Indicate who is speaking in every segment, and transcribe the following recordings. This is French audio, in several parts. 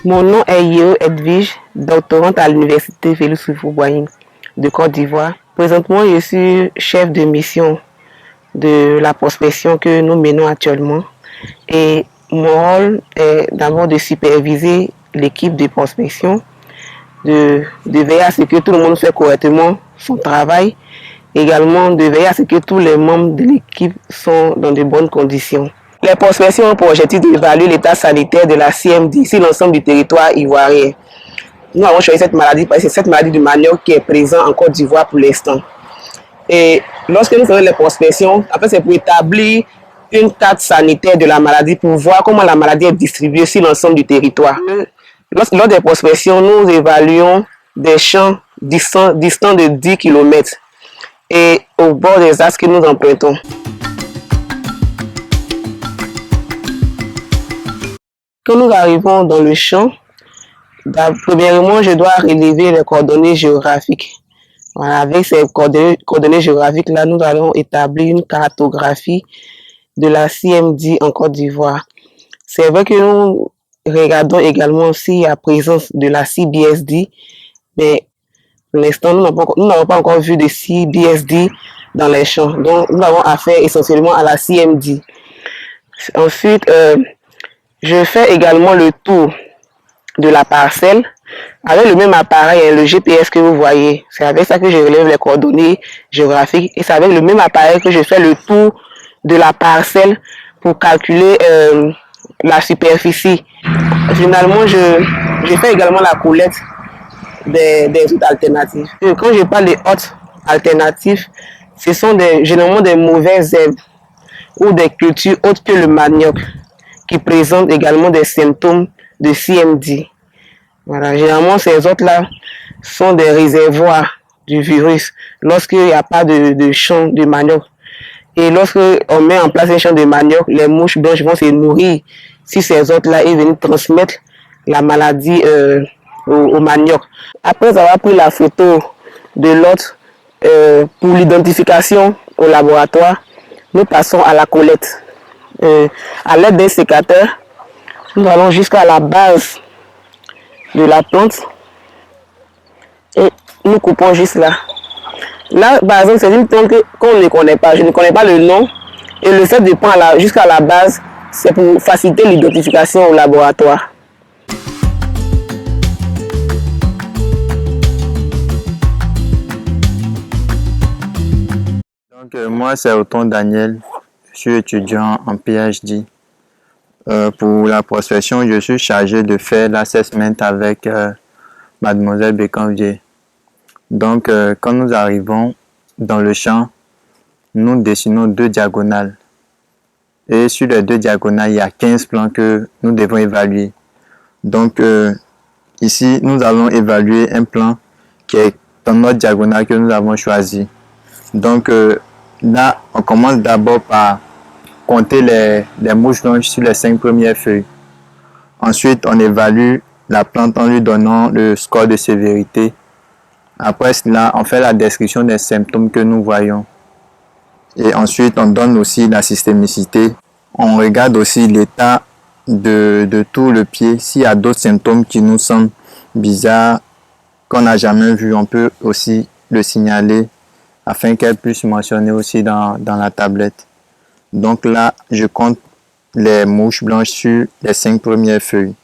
Speaker 1: Mon nom est Yeo Edwige, doctorante à l'université Félix Houphouët-Boigny de Côte d'Ivoire. Présentement, je suis chef de mission de la prospection que nous menons actuellement. Et mon rôle est d'abord de superviser l'équipe de prospection, de veiller à ce que tout le monde fait correctement son travail, également de veiller à ce que tous les membres de l'équipe sont dans de bonnes conditions. Les prospections ont pour objectif d'évaluer l'état sanitaire de la CMD sur l'ensemble du territoire ivoirien. Nous avons choisi cette maladie parce que c'est cette maladie du manioc qui est présente en Côte d'Ivoire pour l'instant. Et lorsque nous faisons les prospections, après c'est pour établir une carte sanitaire de la maladie pour voir comment la maladie est distribuée sur l'ensemble du territoire. Lors des prospections, nous évaluons des champs distants de 10 km et au bord des axes que nous empruntons. Quand nous arrivons dans le champ, premièrement, je dois relever les coordonnées géographiques. Voilà, avec ces coordonnées géographiques-là, nous allons établir une cartographie de la CMD en Côte d'Ivoire. C'est vrai que nous regardons également s'il y a présence de la CBSD, mais pour l'instant, nous n'avons pas encore vu de CBSD dans les champs. Donc, nous avons affaire essentiellement à la CMD. Ensuite, je fais également le tour de la parcelle avec le même appareil, le GPS que vous voyez. C'est avec ça que je relève les coordonnées géographiques et c'est avec le même appareil que je fais le tour de la parcelle pour calculer la superficie. Finalement, je fais également la collecte des hôtes alternatives. Et quand je parle des hôtes alternatifs, ce sont généralement des mauvaises herbes ou des cultures autres que le manioc qui présentent également des symptômes de CMD. Voilà, généralement, ces hôtes-là sont des réservoirs du virus lorsqu'il n'y a pas de champ de manioc. Et lorsqu'on met en place un champ de manioc, les mouches blanches vont se nourrir sur ces hôtes-là et venir transmettre la maladie au manioc. Après avoir pris la photo de l'hôte pour l'identification au laboratoire, nous passons à la collecte. À l'aide d'un sécateur, nous allons jusqu'à la base de la plante et nous coupons juste là. Là, par exemple, c'est une plante qu'on ne connaît pas. Je ne connais pas le nom. Et le fait de prendre jusqu'à la base, c'est pour faciliter l'identification au laboratoire.
Speaker 2: Donc, moi, c'est Othon Daniel. Je suis étudiant en PhD. Pour la prospection, je suis chargé de faire l'assessment avec Mademoiselle Bécanvier. Donc, quand nous arrivons dans le champ, nous dessinons 2 diagonales. Et sur les 2 diagonales, il y a 15 plans que nous devons évaluer. Donc, ici, nous allons évaluer un plan qui est dans notre diagonale que nous avons choisi. Donc, là, on commence d'abord par compter les mouches blanches sur les 5 premières feuilles. Ensuite, on évalue la plante en lui donnant le score de sévérité. Après cela, on fait la description des symptômes que nous voyons. Et ensuite, on donne aussi la systémicité. On regarde aussi l'état de tout le pied. S'il y a d'autres symptômes qui nous semblent bizarres, qu'on n'a jamais vu, on peut aussi le signaler afin qu'elle puisse mentionner aussi dans la tablette. Donc là, je compte les mouches blanches sur les 5 premières feuilles.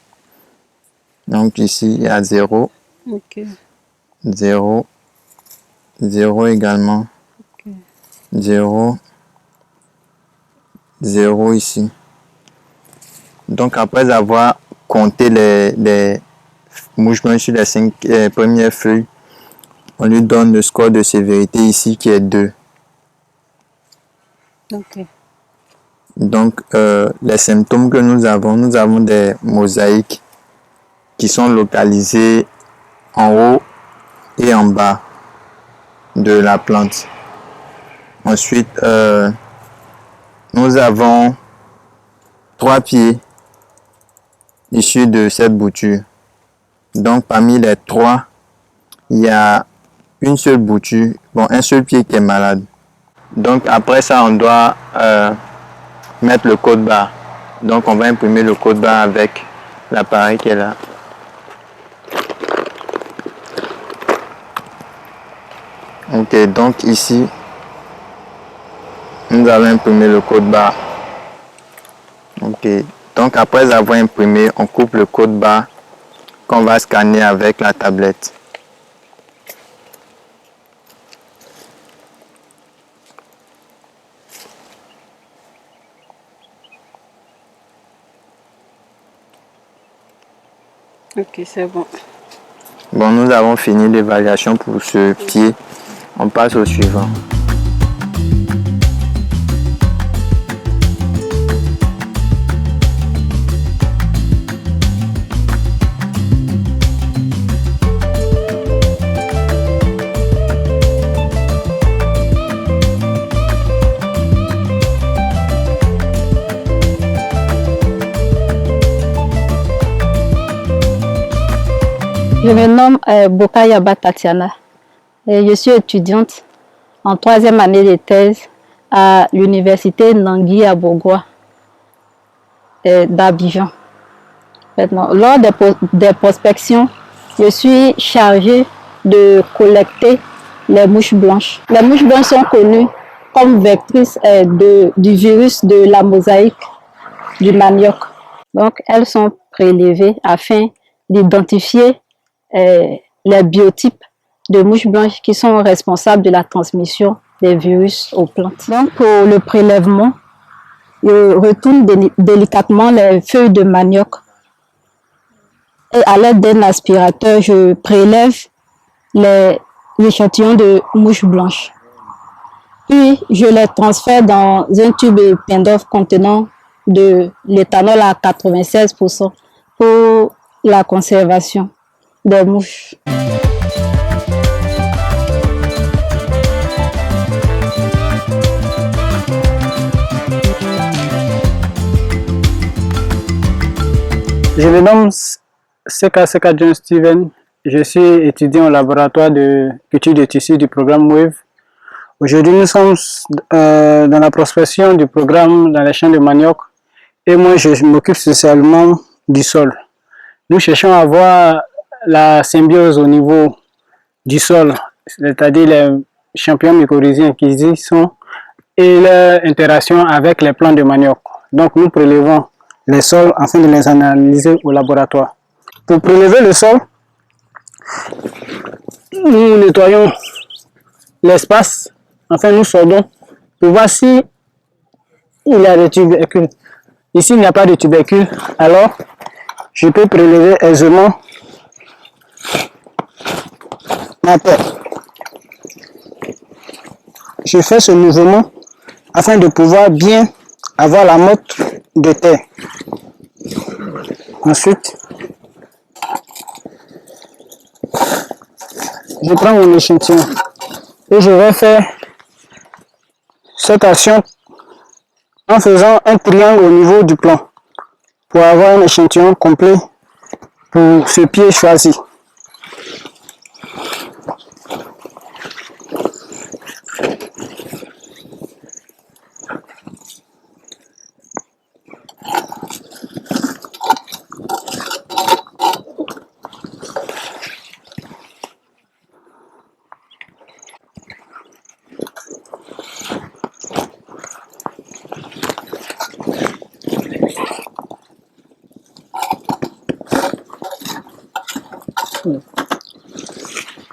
Speaker 2: Donc ici, il y a 0.
Speaker 3: Okay.
Speaker 2: 0. 0 également.
Speaker 3: Okay.
Speaker 2: 0. 0 ici. Donc après avoir compté les mouches blanches sur les 5 premières feuilles, on lui donne le score de sévérité ici qui est 2.
Speaker 3: Okay.
Speaker 2: Donc, les symptômes que nous avons des mosaïques qui sont localisées en haut et en bas de la plante. Ensuite, nous avons 3 pieds issus de cette bouture. Donc, parmi les 3, il y a une seule bouture, un seul pied qui est malade. Donc, après ça, on doit mettre le code barre. Donc on va imprimer le code barre avec l'appareil qui est là. Ok, donc ici, nous allons imprimer le code barre. Ok, donc après avoir imprimé, on coupe le code barre qu'on va scanner avec la tablette.
Speaker 3: Ok, c'est bon.
Speaker 2: Bon, nous avons fini l'évaluation pour ce pied. On passe au suivant.
Speaker 3: Je me nomme Bokayaba Tatiana et je suis étudiante en 3e année de thèse à l'université Nangui à Bourgois d'Abidjan. Lors des prospections, je suis chargée de collecter les mouches blanches. Les mouches blanches sont connues comme vectrices du virus de la mosaïque du manioc. Donc, elles sont prélevées afin d'identifier les biotypes de mouches blanches qui sont responsables de la transmission des virus aux plantes. Donc, pour le prélèvement, je retourne délicatement les feuilles de manioc et à l'aide d'un aspirateur, je prélève les échantillons de mouches blanches. Puis, je les transfère dans un tube Pendorf contenant de l'éthanol à 96% pour la conservation des mouches.
Speaker 4: Je me nomme Seka John Steven. Je suis étudiant au laboratoire de culture de tissus du programme WAVE. Aujourd'hui, nous sommes dans la prospection du programme dans les champs de manioc et moi, je m'occupe spécialement du sol. Nous cherchons à voir la symbiose au niveau du sol, c'est-à-dire les champignons mycorhiziens qui y sont et leur interaction avec les plants de manioc. Donc, nous prélevons les sols afin de les analyser au laboratoire. Pour prélever le sol, nous nettoyons l'espace, enfin nous sondons pour voir si il y a des tubercules. Ici, il n'y a pas de tubercules, alors je peux prélever aisément ma terre. Je fais ce mouvement afin de pouvoir bien avoir la motte de terre. Ensuite, je prends mon échantillon et je vais faire cette action en faisant un triangle au niveau du plan pour avoir un échantillon complet pour ce pied choisi.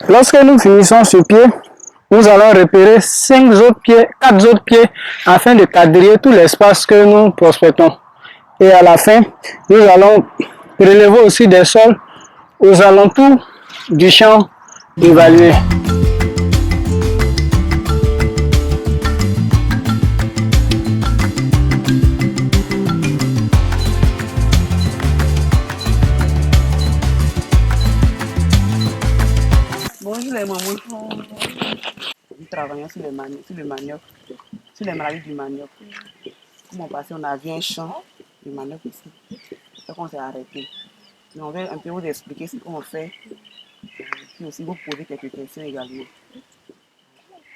Speaker 4: Lorsque nous finissons ce pied, nous allons repérer 4 autres pieds afin de quadriller tout l'espace que nous prospectons. Et à la fin, nous allons prélever aussi des sols aux alentours du champ évalué.
Speaker 1: Bonjour les mamans. Nous travaillons sur le manioc, sur les maladies du manioc. Comme on passait, on a vu un champ de manioc ici. C'est qu'on s'est arrêté. Mais on va un peu vous expliquer ce qu'on fait. Puis aussi vous poser quelques questions également.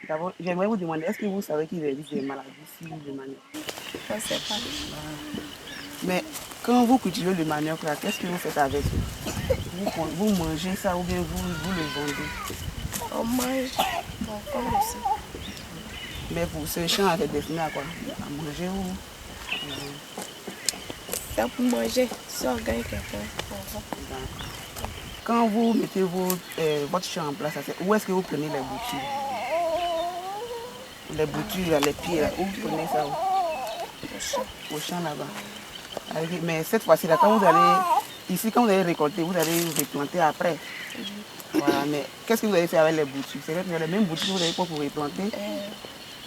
Speaker 1: D'abord, j'aimerais vous demander, est-ce que vous savez qu'il existe des maladies sur le manioc?
Speaker 5: Je ne sais pas.
Speaker 1: Mais quand vous cultivez le manioc, qu'est-ce que vous faites avec? Vous mangez ça ou bien vous le vendez?
Speaker 5: On mange. Bon, comme aussi.
Speaker 1: Mais pour ce champ, c'est destiné à quoi? À manger ou?
Speaker 5: C'est pour manger. Si on gagne quelqu'un, on va.
Speaker 1: Quand vous mettez votre champ en place, où est-ce que vous prenez les boutures? Les boutures, là, les pieds, là, où vous prenez ça? Au champ là-bas. Mais cette fois-ci, là, quand vous allez, ici, quand vous allez récolter, vous allez replanter après. Voilà, mais qu'est-ce que vous allez faire avec les boutures? C'est les mêmes boutures que vous allez pour replanter?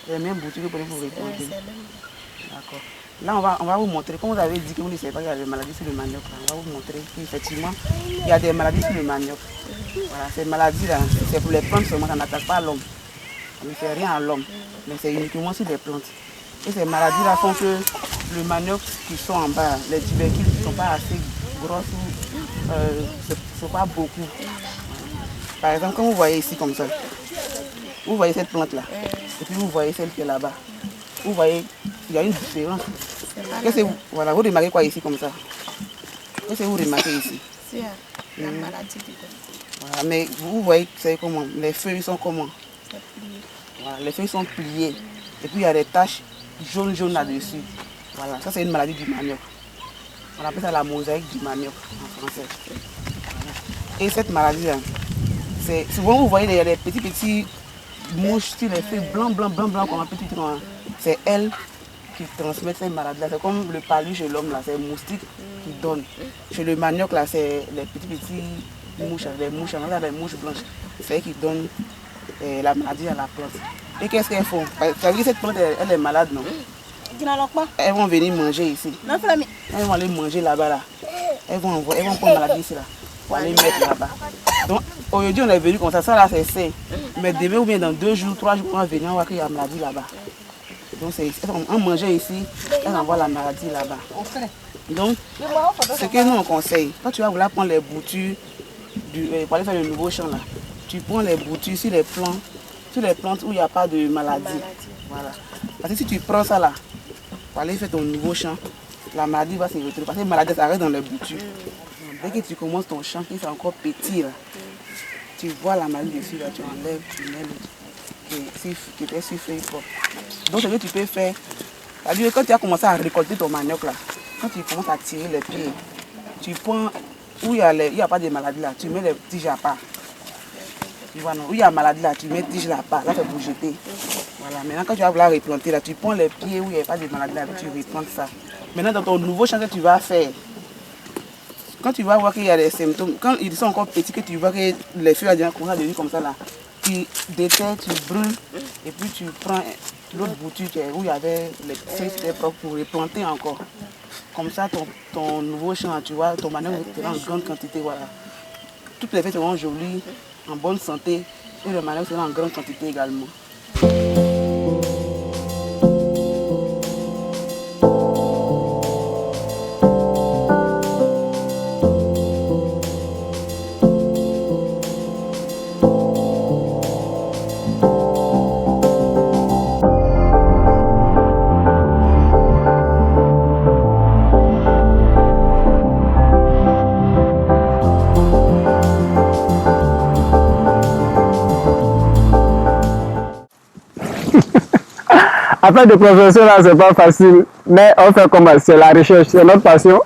Speaker 1: Les mêmes boutures que vous allez pour replanter? D'accord. Là, on va vous montrer, comme vous avez dit que vous ne savez pas qu'il y a des maladies sur le manioc, là, on va vous montrer qu'effectivement, il y a des maladies sur le manioc. Voilà, ces maladies-là, c'est pour les plantes seulement, ça n'attaque pas l'homme. Ça ne fait rien à l'homme, mais c'est uniquement sur les plantes. Et ces maladies-là font que le manioc qui sont en bas, les tubercules ne sont pas assez grosses ou ne sont pas beaucoup. Par exemple, quand vous voyez ici comme ça, vous voyez cette plante-là, et puis vous voyez celle qui est là-bas. Vous voyez, il y a une différence. Qu'est-ce que voilà, vous remarquez quoi ici comme ça? Qu'est-ce que vous remarquez ici?
Speaker 5: C'est la maladie du corps.
Speaker 1: Voilà, mais vous voyez, c'est comment? Les feuilles sont comment?
Speaker 5: C'est plié.
Speaker 1: Voilà, les feuilles sont pliées. Et puis il y a des taches jaunes là-dessus. Voilà, ça c'est une maladie du manioc. On appelle ça la mosaïque du manioc en français. Voilà. Et cette maladie-là, c'est souvent vous voyez les petits mouches sur les feuilles blancs, comme un petit truc. C'est elles qui transmettent cette maladie-là. C'est comme le palu chez l'homme, là, c'est les moustiques qui donnent. Chez le manioc, là, c'est les petits mouches, les mouches blanches. C'est elles qui donnent la maladie à la plante. Et qu'est-ce qu'elles font? Ça veut dire que cette plante, elle est malade, non? Elles vont venir manger ici. Elles vont aller manger là-bas, là. Elles vont prendre la maladie ici, là. Pour aller mettre là-bas. Donc, aujourd'hui, on est venu comme ça. Ça, là, c'est sain. Mais demain ou bien dans 2 jours, 3 jours, on va venir, on va qu'il y a la maladie là-bas. Donc, on mangeait ici, elles envoient la maladie là-bas. Donc, ce que nous, on conseille, quand tu vas vouloir prendre les boutures, pour aller faire le nouveau champ, là, tu prends les boutures sur les plantes où il n'y a pas de maladie. Voilà. Parce que si tu prends ça là, pour aller faire ton nouveau champ, la maladie va se retrouver. Parce que la maladie, ça reste dans les boutures. Dès que tu commences ton champ, qui est encore petit, là, tu vois la maladie dessus, là, tu enlèves, tu mets qui était sur feuille propre. Donc, ce que tu peux faire, c'est-à-dire quand tu as commencé à récolter ton manioc, là, quand tu commences à tirer les pieds, tu prends où il n'y a pas de maladie, là, tu mets les tiges à part. Tu vois, non, où il y a maladie, là, tu mets tiges là part, là, c'est pour jeter. Voilà. Maintenant, quand tu vas vouloir replanter, là, tu prends les pieds où il n'y a pas de maladie, là, tu replantes ça. Maintenant, dans ton nouveau champ que tu vas faire, quand tu vas voir qu'il y a des symptômes, quand ils sont encore petits, que tu vois que les feuilles déjà commencent à devenir comme ça, là, tu déterres, tu brûles, et puis tu prends l'autre bouture où il y avait les feuilles propres pour replanter encore. Comme ça, ton nouveau champ, tu vois, ton manioc sera en grande quantité, voilà. Toutes les feuilles seront jolies, en bonne santé, et le manioc sera en grande quantité également.
Speaker 4: Après de professeur là, c'est pas facile, mais on fait comment? C'est la recherche, c'est notre passion.